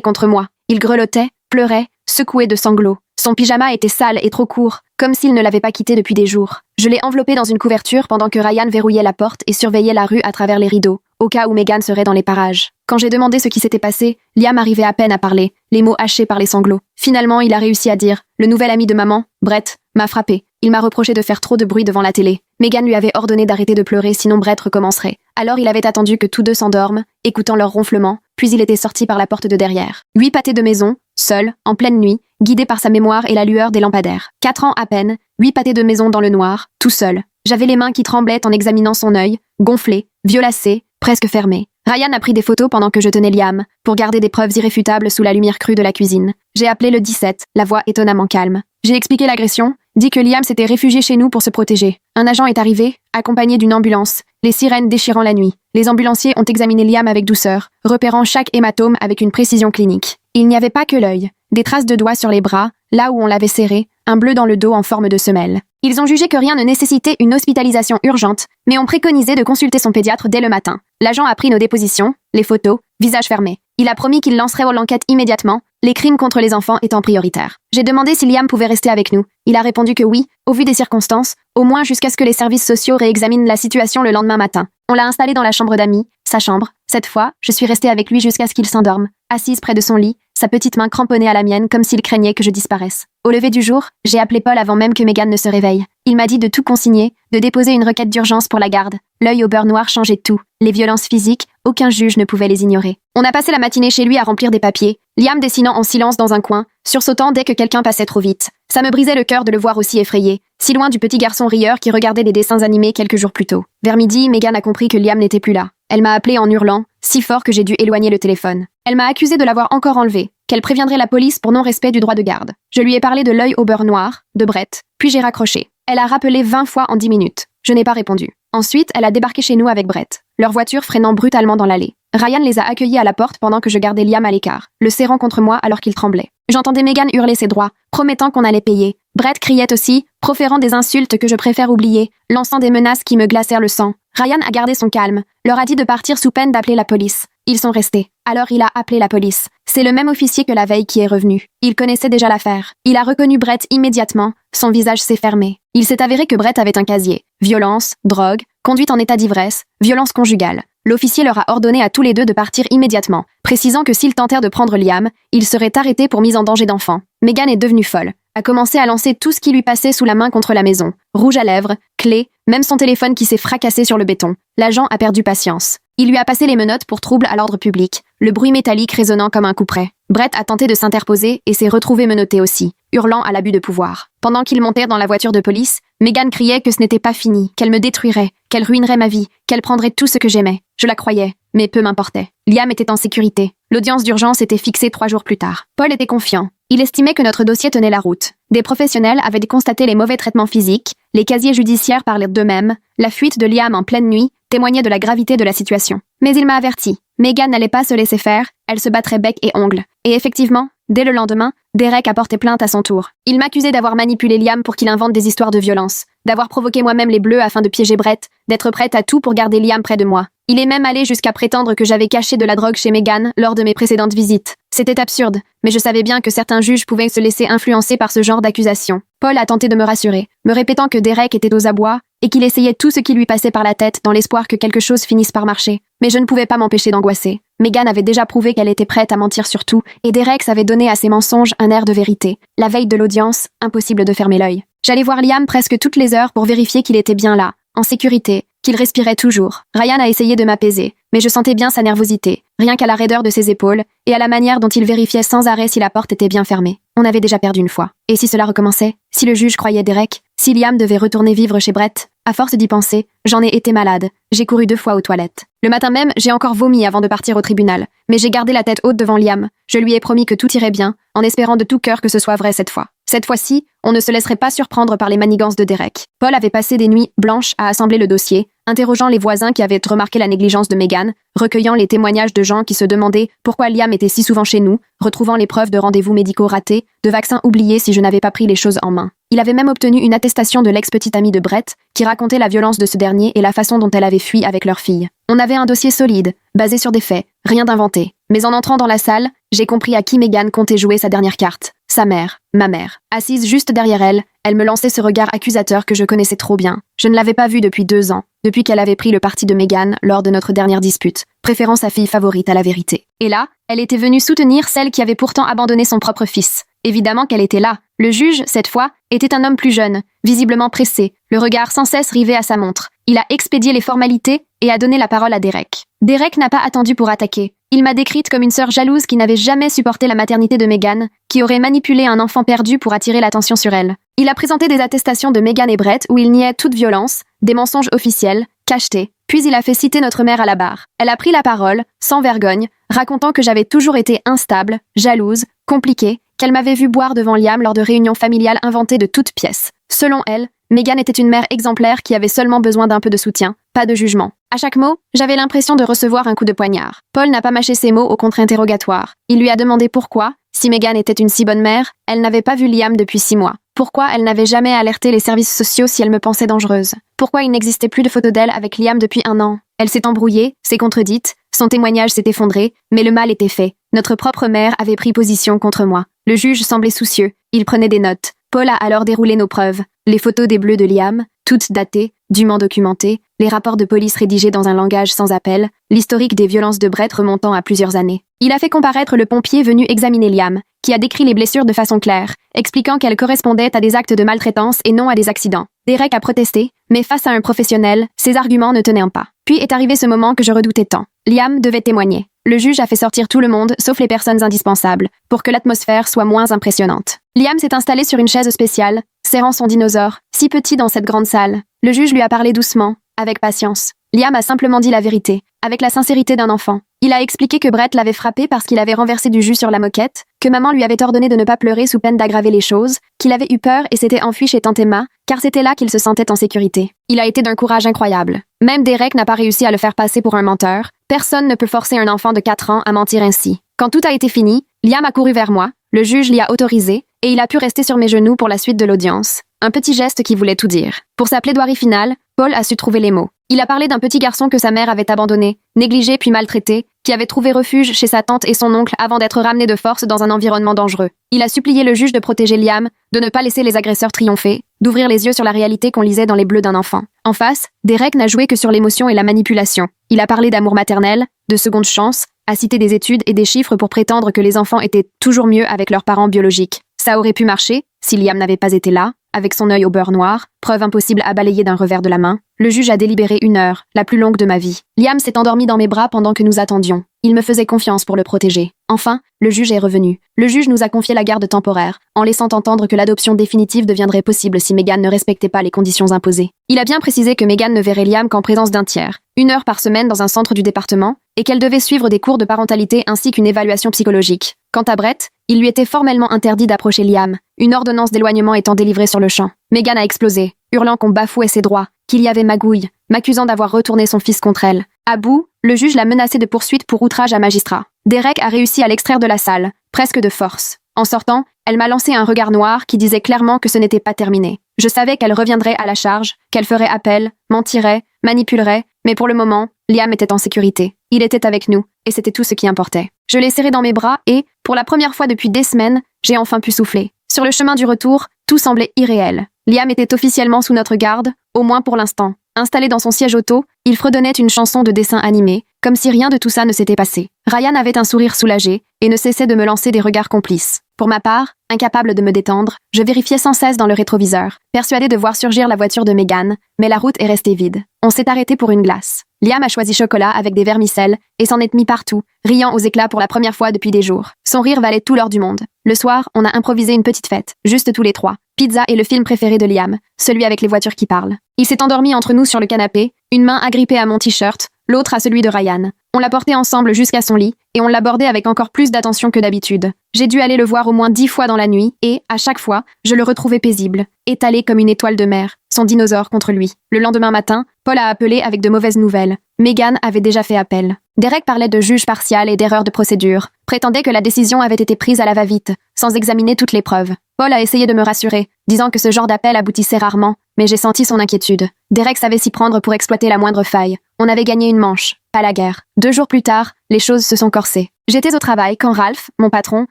contre moi. Il grelottait, pleurait, secoué de sanglots. Son pyjama était sale et trop court, comme s'il ne l'avait pas quitté depuis des jours. Je l'ai enveloppé dans une couverture pendant que Ryan verrouillait la porte et surveillait la rue à travers les rideaux, au cas où Megan serait dans les parages. Quand j'ai demandé ce qui s'était passé, Liam arrivait à peine à parler, les mots hachés par les sanglots. Finalement, il a réussi à dire « Le nouvel ami de maman, Brett, m'a frappé. Il m'a reproché de faire trop de bruit devant la télé. Megan lui avait ordonné d'arrêter de pleurer sinon Brett recommencerait. Alors il avait attendu que tous deux s'endorment, écoutant leurs ronflements, puis il était sorti par la porte de derrière. 8 pâtés de maison, seul, en pleine nuit, guidé par sa mémoire et la lueur des lampadaires. 4 ans à peine, 8 pâtés de maison dans le noir, tout seul. J'avais les mains qui tremblaient en examinant son œil, gonflé, violacé, presque fermé. Ryan a pris des photos pendant que je tenais Liam, pour garder des preuves irréfutables sous la lumière crue de la cuisine. J'ai appelé le 17, la voix étonnamment calme. J'ai expliqué l'agression, dit que Liam s'était réfugié chez nous pour se protéger. Un agent est arrivé, accompagné d'une ambulance, les sirènes déchirant la nuit. Les ambulanciers ont examiné Liam avec douceur, repérant chaque hématome avec une précision clinique. Il n'y avait pas que l'œil, des traces de doigts sur les bras, là où on l'avait serré, un bleu dans le dos en forme de semelle. Ils ont jugé que rien ne nécessitait une hospitalisation urgente, mais ont préconisé de consulter son pédiatre dès le matin. L'agent a pris nos dépositions, les photos, visage fermé. Il a promis qu'il lancerait l'enquête immédiatement, les crimes contre les enfants étant prioritaires. J'ai demandé si Liam pouvait rester avec nous. Il a répondu que oui, au vu des circonstances, au moins jusqu'à ce que les services sociaux réexaminent la situation le lendemain matin. On l'a installé dans la chambre d'amis, sa chambre. Cette fois, je suis restée avec lui jusqu'à ce qu'il s'endorme, assise près de son lit, sa petite main cramponnée à la mienne comme s'il craignait que je disparaisse. Au lever du jour, j'ai appelé Paul avant même que Megan ne se réveille. Il m'a dit de tout consigner, de déposer une requête d'urgence pour la garde. L'œil au beurre noir changeait tout. Les violences physiques, aucun juge ne pouvait les ignorer. On a passé la matinée chez lui à remplir des papiers, Liam dessinant en silence dans un coin, sursautant dès que quelqu'un passait trop vite. Ça me brisait le cœur de le voir aussi effrayé, si loin du petit garçon rieur qui regardait des dessins animés quelques jours plus tôt. Vers midi, Megan a compris que Liam n'était plus là. Elle m'a appelé en hurlant, si fort que j'ai dû éloigner le téléphone. Elle m'a accusé de l'avoir encore enlevé, qu'elle préviendrait la police pour non-respect du droit de garde. Je lui ai parlé de l'œil au beurre noir, de Brett, puis j'ai raccroché. Elle a rappelé 20 fois en 10 minutes. Je n'ai pas répondu. Ensuite, elle a débarqué chez nous avec Brett, leur voiture freinant brutalement dans l'allée. Ryan les a accueillis à la porte pendant que je gardais Liam à l'écart, le serrant contre moi alors qu'il tremblait. J'entendais Megan hurler ses droits, promettant qu'on allait payer. Brett criait aussi, proférant des insultes que je préfère oublier, lançant des menaces qui me glacèrent le sang. Ryan a gardé son calme, leur a dit de partir sous peine d'appeler la police. Ils sont restés. Alors il a appelé la police. C'est le même officier que la veille qui est revenu. Il connaissait déjà l'affaire. Il a reconnu Brett immédiatement. Son visage s'est fermé. Il s'est avéré que Brett avait un casier. Violence, drogue, conduite en état d'ivresse, violence conjugale. L'officier leur a ordonné à tous les deux de partir immédiatement, précisant que s'ils tentèrent de prendre Liam, ils seraient arrêtés pour mise en danger d'enfant. Megan est devenue folle. A commencé à lancer tout ce qui lui passait sous la main contre la maison. Rouge à lèvres, clés, même son téléphone qui s'est fracassé sur le béton. L'agent a perdu patience. Il lui a passé les menottes pour trouble à l'ordre public, le bruit métallique résonnant comme un couperet. Brett a tenté de s'interposer et s'est retrouvé menotté aussi, hurlant à l'abus de pouvoir. Pendant qu'ils montèrent dans la voiture de police, Megan criait que ce n'était pas fini, qu'elle me détruirait, qu'elle ruinerait ma vie, qu'elle prendrait tout ce que j'aimais. Je la croyais, mais peu m'importait. Liam était en sécurité. L'audience d'urgence était fixée 3 jours plus tard. Paul était confiant. Il estimait que notre dossier tenait la route. Des professionnels avaient constaté les mauvais traitements physiques, les casiers judiciaires parlaient d'eux-mêmes, la fuite de Liam en pleine nuit témoignait de la gravité de la situation. Mais il m'a averti. Megan n'allait pas se laisser faire, elle se battrait bec et ongles. Et effectivement, dès le lendemain, Derek a porté plainte à son tour. Il m'accusait d'avoir manipulé Liam pour qu'il invente des histoires de violence, d'avoir provoqué moi-même les bleus afin de piéger Brett, d'être prête à tout pour garder Liam près de moi. Il est même allé jusqu'à prétendre que j'avais caché de la drogue chez Megan lors de mes précédentes visites. C'était absurde, mais je savais bien que certains juges pouvaient se laisser influencer par ce genre d'accusations. Paul a tenté de me rassurer, me répétant que Derek était aux abois et qu'il essayait tout ce qui lui passait par la tête dans l'espoir que quelque chose finisse par marcher. Mais je ne pouvais pas m'empêcher d'angoisser. Megan avait déjà prouvé qu'elle était prête à mentir sur tout, et Derek avait donné à ses mensonges un air de vérité. La veille de l'audience, impossible de fermer l'œil. J'allais voir Liam presque toutes les heures pour vérifier qu'il était bien là, en sécurité, qu'il respirait toujours. Ryan a essayé de m'apaiser, mais je sentais bien sa nervosité, rien qu'à la raideur de ses épaules, et à la manière dont il vérifiait sans arrêt si la porte était bien fermée. On avait déjà perdu une fois. Et si cela recommençait? Si le juge croyait Derek? Si Liam devait retourner vivre chez Brett? À force d'y penser, j'en ai été malade. J'ai couru 2 fois aux toilettes. Le matin même, j'ai encore vomi avant de partir au tribunal. Mais j'ai gardé la tête haute devant Liam. Je lui ai promis que tout irait bien, en espérant de tout cœur que ce soit vrai cette fois. Cette fois-ci, on ne se laisserait pas surprendre par les manigances de Derek. Paul avait passé des nuits blanches à assembler le dossier, interrogeant les voisins qui avaient remarqué la négligence de Megan, recueillant les témoignages de gens qui se demandaient pourquoi Liam était si souvent chez nous, retrouvant les preuves de rendez-vous médicaux ratés, de vaccins oubliés si je n'avais pas pris les choses en main. Il avait même obtenu une attestation de l'ex-petite amie de Brett, qui racontait la violence de ce dernier et la façon dont elle avait fui avec leur fille. On avait un dossier solide, basé sur des faits, rien d'inventé. Mais en entrant dans la salle, j'ai compris à qui Megan comptait jouer sa dernière carte. Sa mère, ma mère. Assise juste derrière elle, elle me lançait ce regard accusateur que je connaissais trop bien. Je ne l'avais pas vue depuis 2 ans, depuis qu'elle avait pris le parti de Megan lors de notre dernière dispute, préférant sa fille favorite à la vérité. Et là, elle était venue soutenir celle qui avait pourtant abandonné son propre fils. Évidemment qu'elle était là. Le juge, cette fois, était un homme plus jeune, visiblement pressé, le regard sans cesse rivé à sa montre. Il a expédié les formalités et a donné la parole à Derek. Derek n'a pas attendu pour attaquer. Il m'a décrite comme une sœur jalouse qui n'avait jamais supporté la maternité de Megan, qui aurait manipulé un enfant perdu pour attirer l'attention sur elle. Il a présenté des attestations de Megan et Brett où il niait toute violence, des mensonges officiels, cachetés, puis il a fait citer notre mère à la barre. Elle a pris la parole, sans vergogne, racontant que j'avais toujours été instable, jalouse, compliquée, qu'elle m'avait vu boire devant Liam lors de réunions familiales inventées de toutes pièces. Selon elle, Megan était une mère exemplaire qui avait seulement besoin d'un peu de soutien, pas de jugement. À chaque mot, j'avais l'impression de recevoir un coup de poignard. Paul n'a pas mâché ses mots au contre-interrogatoire. Il lui a demandé pourquoi, si Megan était une si bonne mère, elle n'avait pas vu Liam depuis 6 mois. Pourquoi elle n'avait jamais alerté les services sociaux si elle me pensait dangereuse. Pourquoi il n'existait plus de photos d'elle avec Liam depuis 1 an. Elle s'est embrouillée, s'est contredite, son témoignage s'est effondré, mais le mal était fait. Notre propre mère avait pris position contre moi. Le juge semblait soucieux, il prenait des notes. Paul a alors déroulé nos preuves. Les photos des bleus de Liam, toutes datées, dûment documentées, les rapports de police rédigés dans un langage sans appel, l'historique des violences de Brett remontant à plusieurs années. Il a fait comparaître le pompier venu examiner Liam, qui a décrit les blessures de façon claire, expliquant qu'elles correspondaient à des actes de maltraitance et non à des accidents. Derek a protesté, mais face à un professionnel, ses arguments ne tenaient pas. Puis est arrivé ce moment que je redoutais tant. Liam devait témoigner. Le juge a fait sortir tout le monde, sauf les personnes indispensables, pour que l'atmosphère soit moins impressionnante. Liam s'est installé sur une chaise spéciale, serrant son dinosaure, si petit dans cette grande salle. Le juge lui a parlé doucement, avec patience. Liam a simplement dit la vérité, avec la sincérité d'un enfant. Il a expliqué que Brett l'avait frappé parce qu'il avait renversé du jus sur la moquette, que maman lui avait ordonné de ne pas pleurer sous peine d'aggraver les choses, qu'il avait eu peur et s'était enfui chez tante Emma, car c'était là qu'il se sentait en sécurité. Il a été d'un courage incroyable. Même Derek n'a pas réussi à le faire passer pour un menteur. Personne ne peut forcer un enfant de 4 ans à mentir ainsi. Quand tout a été fini, Liam a couru vers moi, le juge l'y a autorisé, et il a pu rester sur mes genoux pour la suite de l'audience. Un petit geste qui voulait tout dire. Pour sa plaidoirie finale, Paul a su trouver les mots. Il a parlé d'un petit garçon que sa mère avait abandonné, négligé puis maltraité, qui avait trouvé refuge chez sa tante et son oncle avant d'être ramené de force dans un environnement dangereux. Il a supplié le juge de protéger Liam, de ne pas laisser les agresseurs triompher, d'ouvrir les yeux sur la réalité qu'on lisait dans les bleus d'un enfant. En face, Derek n'a joué que sur l'émotion et la manipulation. Il a parlé d'amour maternel, de seconde chance, a cité des études et des chiffres pour prétendre que les enfants étaient toujours mieux avec leurs parents biologiques. Ça aurait pu marcher, si Liam n'avait pas été là, avec son œil au beurre noir, preuve impossible à balayer d'un revers de la main. Le juge a délibéré 1 heure, la plus longue de ma vie. Liam s'est endormi dans mes bras pendant que nous attendions. Il me faisait confiance pour le protéger. Enfin, le juge est revenu. Le juge nous a confié la garde temporaire, en laissant entendre que l'adoption définitive deviendrait possible si Megan ne respectait pas les conditions imposées. Il a bien précisé que Megan ne verrait Liam qu'en présence d'un tiers, 1 heure par semaine dans un centre du département, et qu'elle devait suivre des cours de parentalité ainsi qu'une évaluation psychologique. Quant à Brett, il lui était formellement interdit d'approcher Liam, une ordonnance d'éloignement étant délivrée sur le champ. Megan a explosé, hurlant qu'on bafouait ses droits, qu'il y avait magouille, m'accusant d'avoir retourné son fils contre elle. À bout, le juge l'a menacé de poursuite pour outrage à magistrat. Derek a réussi à l'extraire de la salle, presque de force. En sortant, elle m'a lancé un regard noir qui disait clairement que ce n'était pas terminé. Je savais qu'elle reviendrait à la charge, qu'elle ferait appel, mentirait, manipulerait, mais pour le moment, Liam était en sécurité. Il était avec nous, et c'était tout ce qui importait. Je l'ai serré dans mes bras et, pour la première fois depuis des semaines, j'ai enfin pu souffler. Sur le chemin du retour, tout semblait irréel. Liam était officiellement sous notre garde, au moins pour l'instant. Installé dans son siège auto, il fredonnait une chanson de dessin animé, comme si rien de tout ça ne s'était passé. Ryan avait un sourire soulagé et ne cessait de me lancer des regards complices. Pour ma part, incapable de me détendre, je vérifiais sans cesse dans le rétroviseur, persuadée de voir surgir la voiture de Megan, mais la route est restée vide. On s'est arrêté pour une glace. Liam a choisi chocolat avec des vermicelles et s'en est mis partout, riant aux éclats pour la première fois depuis des jours. Son rire valait tout l'or du monde. Le soir, on a improvisé une petite fête, juste tous les 3. pizza et le film préféré de Liam, celui avec les voitures qui parlent. Il s'est endormi entre nous sur le canapé, une main agrippée à mon t-shirt, l'autre à celui de Ryan. On l'a porté ensemble jusqu'à son lit, et on l'abordait avec encore plus d'attention que d'habitude. J'ai dû aller le voir au moins 10 fois dans la nuit, et, à chaque fois, je le retrouvais paisible, étalé comme une étoile de mer, son dinosaure contre lui. Le lendemain matin, Paul a appelé avec de mauvaises nouvelles. Megan avait déjà fait appel. Derek parlait de juge partial et d'erreur de procédure, prétendait que la décision avait été prise à la va-vite, sans examiner toutes les preuves. Paul a essayé de me rassurer, disant que ce genre d'appel aboutissait rarement, mais j'ai senti son inquiétude. Derek savait s'y prendre pour exploiter la moindre faille. On avait gagné une manche, pas la guerre. 2 jours plus tard, les choses se sont corsées. J'étais au travail quand Ralph, mon patron,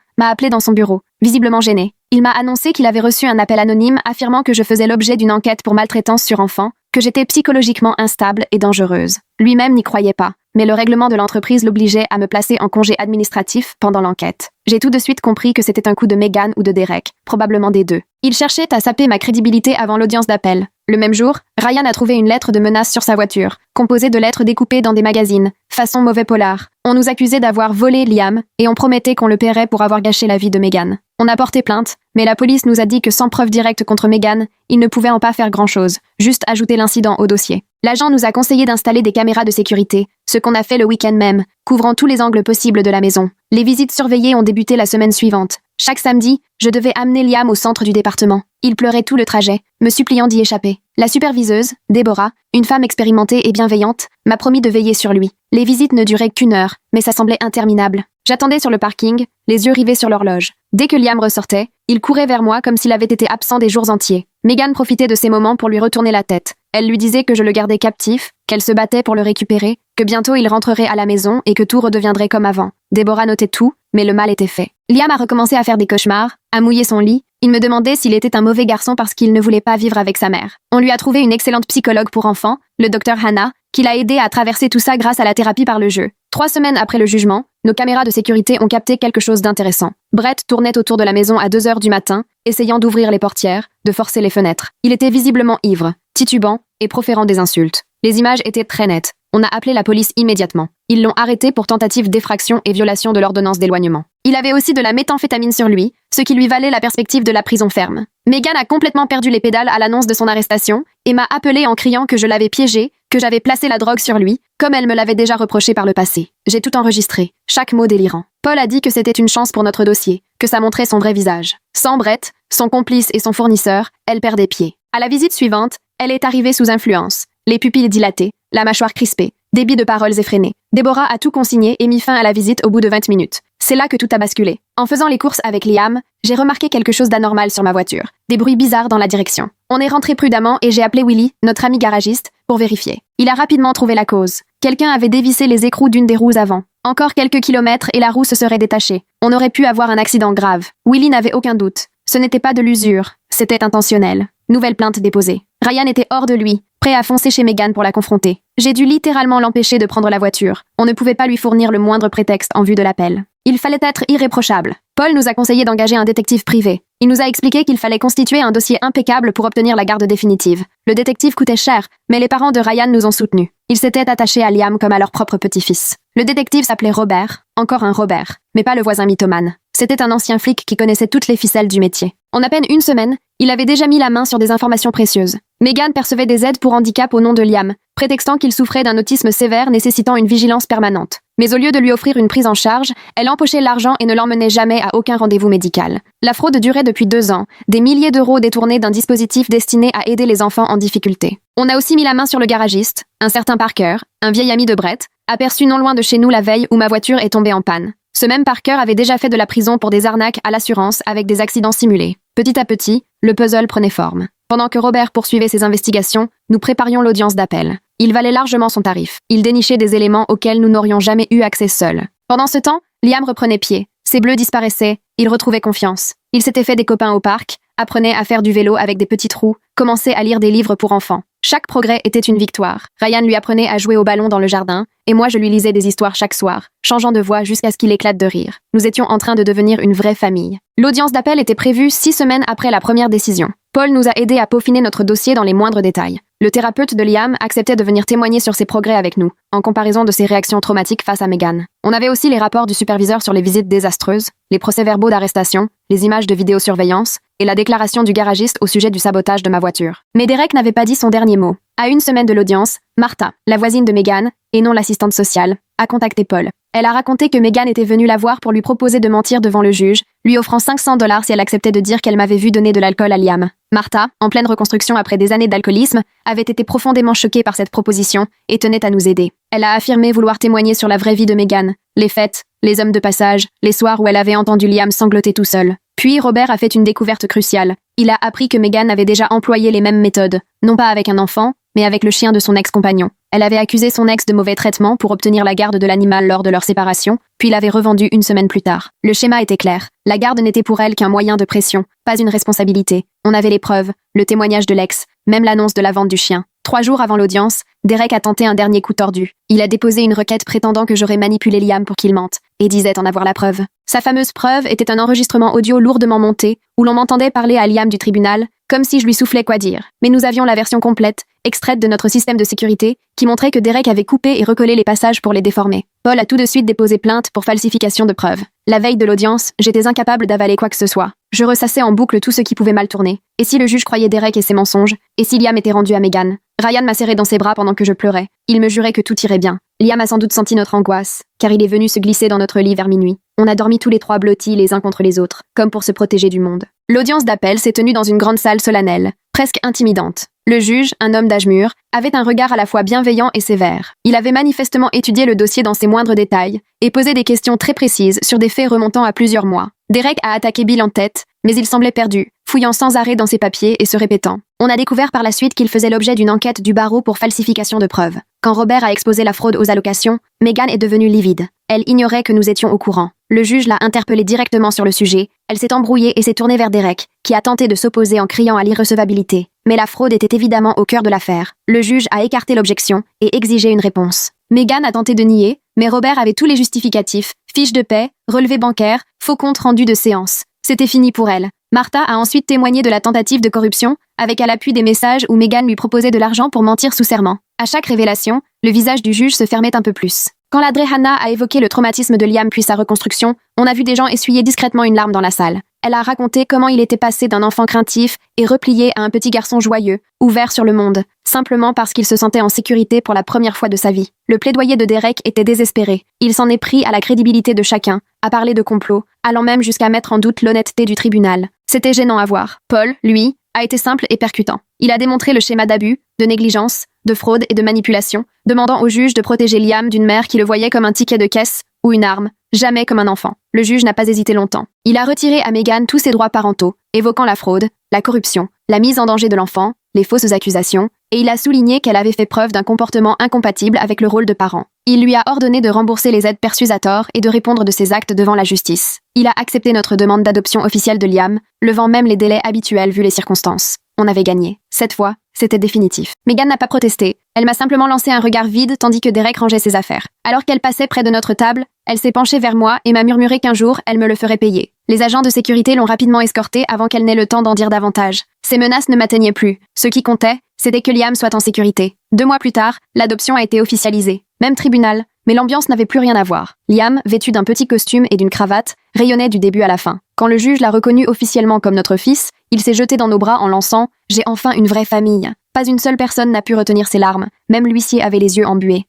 m'a appelé dans son bureau, visiblement gêné. Il m'a annoncé qu'il avait reçu un appel anonyme affirmant que je faisais l'objet d'une enquête pour maltraitance sur enfant, que j'étais psychologiquement instable et dangereuse. Lui-même n'y croyait pas, mais le règlement de l'entreprise l'obligeait à me placer en congé administratif pendant l'enquête. J'ai tout de suite compris que c'était un coup de Megan ou de Derek, probablement des deux. Il cherchait à saper ma crédibilité avant l'audience d'appel. Le même jour, Ryan a trouvé une lettre de menace sur sa voiture, composée de lettres découpées dans des magazines, façon mauvais polar. On nous accusait d'avoir volé Liam, et on promettait qu'on le paierait pour avoir gâché la vie de Megan. On a porté plainte, mais la police nous a dit que sans preuve directe contre Megan, il ne pouvait en pas faire grand-chose, juste ajouter l'incident au dossier. L'agent nous a conseillé d'installer des caméras de sécurité, ce qu'on a fait le week-end même, couvrant tous les angles possibles de la maison. Les visites surveillées ont débuté la semaine suivante. Chaque samedi, je devais amener Liam au centre du département. Il pleurait tout le trajet, me suppliant d'y échapper. La superviseuse, Deborah, une femme expérimentée et bienveillante, m'a promis de veiller sur lui. Les visites ne duraient qu'1 heure, mais ça semblait interminable. J'attendais sur le parking, les yeux rivés sur l'horloge. Dès que Liam ressortait, il courait vers moi comme s'il avait été absent des jours entiers. Megan profitait de ces moments pour lui retourner la tête. Elle lui disait que je le gardais captif, qu'elle se battait pour le récupérer, que bientôt il rentrerait à la maison et que tout redeviendrait comme avant. Deborah notait tout, mais le mal était fait. Liam a recommencé à faire des cauchemars, à mouiller son lit. Il me demandait s'il était un mauvais garçon parce qu'il ne voulait pas vivre avec sa mère. On lui a trouvé une excellente psychologue pour enfants, le docteur Hannah, qui l'a aidé à traverser tout ça grâce à la thérapie par le jeu. 3 semaines après le jugement, nos caméras de sécurité ont capté quelque chose d'intéressant. Brett tournait autour de la maison à 2 heures du matin, essayant d'ouvrir les portières, de forcer les fenêtres. Il était visiblement ivre, titubant et proférant des insultes. Les images étaient très nettes. On a appelé la police immédiatement. Ils l'ont arrêté pour tentative d'effraction et violation de l'ordonnance d'éloignement. Il avait aussi de la méthamphétamine sur lui, ce qui lui valait la perspective de la prison ferme. Megan a complètement perdu les pédales à l'annonce de son arrestation et m'a appelé en criant que je l'avais piégé, que j'avais placé la drogue sur lui, comme elle me l'avait déjà reproché par le passé. J'ai tout enregistré, chaque mot délirant. Paul a dit que c'était une chance pour notre dossier, que ça montrait son vrai visage. Sans Brett, son complice et son fournisseur, elle perdait pied. À la visite suivante, elle est arrivée sous influence, les pupilles dilatées, la mâchoire crispée, débit de paroles effréné. Deborah a tout consigné et mis fin à la visite au bout de 20 minutes. C'est là que tout a basculé. En faisant les courses avec Liam, j'ai remarqué quelque chose d'anormal sur ma voiture. Des bruits bizarres dans la direction. On est rentré prudemment et j'ai appelé Willy, notre ami garagiste, pour vérifier. Il a rapidement trouvé la cause. Quelqu'un avait dévissé les écrous d'une des roues avant. Encore quelques kilomètres et la roue se serait détachée. On aurait pu avoir un accident grave. Willy n'avait aucun doute. Ce n'était pas de l'usure, c'était intentionnel. Nouvelle plainte déposée. Ryan était hors de lui, prêt à foncer chez Megan pour la confronter. J'ai dû littéralement l'empêcher de prendre la voiture. On ne pouvait pas lui fournir le moindre prétexte en vue de l'appel. Il fallait être irréprochable. Paul nous a conseillé d'engager un détective privé. Il nous a expliqué qu'il fallait constituer un dossier impeccable pour obtenir la garde définitive. Le détective coûtait cher, mais les parents de Ryan nous ont soutenus. Ils s'étaient attachés à Liam comme à leur propre petit-fils. Le détective s'appelait Robert, encore un Robert, mais pas le voisin mythomane. C'était un ancien flic qui connaissait toutes les ficelles du métier. En à peine 1 semaine, il avait déjà mis la main sur des informations précieuses. Megan percevait des aides pour handicap au nom de Liam, prétextant qu'il souffrait d'un autisme sévère nécessitant une vigilance permanente. Mais au lieu de lui offrir une prise en charge, elle empochait l'argent et ne l'emmenait jamais à aucun rendez-vous médical. La fraude durait depuis 2 ans, des milliers d'euros détournés d'un dispositif destiné à aider les enfants en difficulté. On a aussi mis la main sur le garagiste, un certain Parker, un vieil ami de Brett, aperçu non loin de chez nous la veille où ma voiture est tombée en panne. Ce même Parker avait déjà fait de la prison pour des arnaques à l'assurance avec des accidents simulés. Petit à petit, le puzzle prenait forme. Pendant que Robert poursuivait ses investigations, nous préparions l'audience d'appel. Il valait largement son tarif. Il dénichait des éléments auxquels nous n'aurions jamais eu accès seuls. Pendant ce temps, Liam reprenait pied. Ses bleus disparaissaient. Il retrouvait confiance. Il s'était fait des copains au parc, apprenait à faire du vélo avec des petits trous, commençait à lire des livres pour enfants. Chaque progrès était une victoire. Ryan lui apprenait à jouer au ballon dans le jardin, et moi je lui lisais des histoires chaque soir, changeant de voix jusqu'à ce qu'il éclate de rire. Nous étions en train de devenir une vraie famille. L'audience d'appel était prévue 6 semaines après la première décision. Paul nous a aidés à peaufiner notre dossier dans les moindres détails. Le thérapeute de Liam acceptait de venir témoigner sur ses progrès avec nous, en comparaison de ses réactions traumatiques face à Megan. On avait aussi les rapports du superviseur sur les visites désastreuses, les procès-verbaux d'arrestation, les images de vidéosurveillance, et la déclaration du garagiste au sujet du sabotage de ma voiture. Mais Derek n'avait pas dit son dernier mot. À une semaine de l'audience, Martha, la voisine de Megan, et non l'assistante sociale, a contacté Paul. Elle a raconté que Megan était venue la voir pour lui proposer de mentir devant le juge, lui offrant $500 si elle acceptait de dire qu'elle m'avait vu donner de l'alcool à Liam. Martha, en pleine reconstruction après des années d'alcoolisme, avait été profondément choquée par cette proposition et tenait à nous aider. Elle a affirmé vouloir témoigner sur la vraie vie de Megan, les fêtes, les hommes de passage, les soirs où elle avait entendu Liam sangloter tout seul. Puis Robert a fait une découverte cruciale. Il a appris que Megan avait déjà employé les mêmes méthodes, non pas avec un enfant, mais avec le chien de son ex-compagnon. Elle avait accusé son ex de mauvais traitement pour obtenir la garde de l'animal lors de leur séparation, puis l'avait revendu une semaine plus tard. Le schéma était clair. La garde n'était pour elle qu'un moyen de pression, pas une responsabilité. On avait les preuves, le témoignage de l'ex, même l'annonce de la vente du chien. 3 jours avant l'audience, Derek a tenté un dernier coup tordu. Il a déposé une requête prétendant que j'aurais manipulé Liam pour qu'il mente, et disait en avoir la preuve. Sa fameuse preuve était un enregistrement audio lourdement monté, où l'on m'entendait parler à Liam du tribunal, comme si je lui soufflais quoi dire. Mais nous avions la version complète, extraite de notre système de sécurité, qui montrait que Derek avait coupé et recollé les passages pour les déformer. Paul a tout de suite déposé plainte pour falsification de preuves. La veille de l'audience, j'étais incapable d'avaler quoi que ce soit. Je ressassais en boucle tout ce qui pouvait mal tourner. Et si le juge croyait Derek et ses mensonges? Et si Liam était rendu à Megan? Ryan m'a serré dans ses bras pendant que je pleurais. Il me jurait que tout irait bien. Liam a sans doute senti notre angoisse, car il est venu se glisser dans notre lit vers minuit. On a dormi tous les 3 blottis les uns contre les autres, comme pour se protéger du monde. L'audience d'appel s'est tenue dans une grande salle solennelle, presque intimidante. Le juge, un homme d'âge mûr, avait un regard à la fois bienveillant et sévère. Il avait manifestement étudié le dossier dans ses moindres détails et posé des questions très précises sur des faits remontant à plusieurs mois. Derek a attaqué Bill en tête, mais il semblait perdu, fouillant sans arrêt dans ses papiers et se répétant. On a découvert par la suite qu'il faisait l'objet d'une enquête du barreau pour falsification de preuves. Quand Robert a exposé la fraude aux allocations, Megan est devenue livide. Elle ignorait que nous étions au courant. Le juge l'a interpellée directement sur le sujet. Elle s'est embrouillée et s'est tournée vers Derek, qui a tenté de s'opposer en criant à l'irrecevabilité. Mais la fraude était évidemment au cœur de l'affaire. Le juge a écarté l'objection et exigé une réponse. Megan a tenté de nier, mais Robert avait tous les justificatifs, fiches de paie, relevés bancaires, faux comptes rendus de séance. C'était fini pour elle. Martha a ensuite témoigné de la tentative de corruption, avec à l'appui des messages où Megan lui proposait de l'argent pour mentir sous serment. À chaque révélation, le visage du juge se fermait un peu plus. Quand la Hannah a évoqué le traumatisme de Liam puis sa reconstruction, on a vu des gens essuyer discrètement une larme dans la salle. Elle a raconté comment il était passé d'un enfant craintif et replié à un petit garçon joyeux, ouvert sur le monde, simplement parce qu'il se sentait en sécurité pour la première fois de sa vie. Le plaidoyer de Derek était désespéré. Il s'en est pris à la crédibilité de chacun, à parler de complot, allant même jusqu'à mettre en doute l'honnêteté du tribunal. C'était gênant à voir. Paul, lui, a été simple et percutant. Il a démontré le schéma d'abus, de négligence, de fraude et de manipulation, demandant au juge de protéger Liam d'une mère qui le voyait comme un ticket de caisse ou une arme, jamais comme un enfant. Le juge n'a pas hésité longtemps. Il a retiré à Megan tous ses droits parentaux, évoquant la fraude, la corruption, la mise en danger de l'enfant, les fausses accusations, et il a souligné qu'elle avait fait preuve d'un comportement incompatible avec le rôle de parent. Il lui a ordonné de rembourser les aides perçues à tort et de répondre de ses actes devant la justice. Il a accepté notre demande d'adoption officielle de Liam, levant même les délais habituels vu les circonstances. On avait gagné. Cette fois, c'était définitif. Megan n'a pas protesté. Elle m'a simplement lancé un regard vide tandis que Derek rangeait ses affaires. Alors qu'elle passait près de notre table, elle s'est penchée vers moi et m'a murmuré qu'un jour, elle me le ferait payer. Les agents de sécurité l'ont rapidement escortée avant qu'elle n'ait le temps d'en dire davantage. Ces menaces ne m'atteignaient plus. Ce qui comptait, c'était que Liam soit en sécurité. 2 mois plus tard, l'adoption a été officialisée. Même tribunal, mais l'ambiance n'avait plus rien à voir. Liam, vêtu d'un petit costume et d'une cravate, rayonnait du début à la fin. Quand le juge l'a reconnu officiellement comme notre fils, il s'est jeté dans nos bras en lançant « J'ai enfin une vraie famille ». Pas une seule personne n'a pu retenir ses larmes, même l'huissier avait les yeux embués.